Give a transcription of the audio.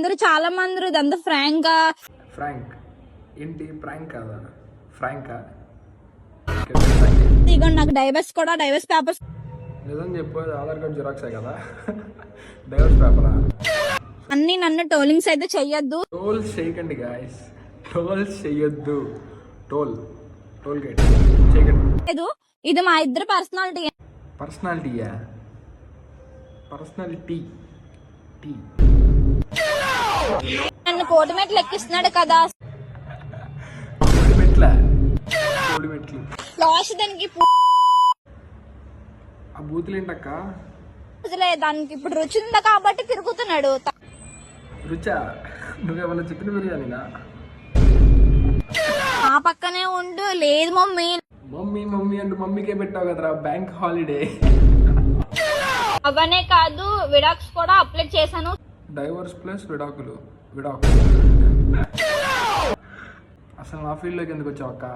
అందరూ చాలా మంది ఇదంతా ఫ్రాంక్ ఏంటి ప్రాంక్ కాదా? ఫ్రాంకా? ఇగో నాకు డైవర్స్ పేపర్స్ నిజం చెప్పు, ఆధార్ కార్డ్ జిరాక్సే కదా. డైవర్స్ పేపరా? అన్ని నన్ను టోలింగ్స్ అయితే చెయ్యొద్దు. టోల్ చేయకండి గాయస్, టోల్ చెయ్యొద్దు. టోల్ గేట్ చేయకండి. ఇది మా ఇద్దరు పర్సనాలిటీ. పర్సనాలిటీ నన్ను కోటి మెట్లు ఎక్కిస్తున్నాడు కదా. కోడి మెట్లు లాస్ట్ దానికి ఆ బూతులు ఏంటక్క? దానికి ఇప్పుడు రుచి ఉందా కాబట్టి తిరుగుతున్నాడు. రుచా? నువ్వేమన్నా చెప్పిన బిర్యానీనా? ఆ పక్కనే ఉండు. లేదు మమ్మీ అంటే మమ్మీకే పెట్టావు కదరా బ్యాంక్ హాలిడే. అవనే కాదు, విడాక్స్ కూడా అప్లై చేశాను. డైవర్స్ ప్లస్ విడాకులు. అసలు నా ఫీల్డ్లోకి ఎందుకు వచ్చావు అక్క?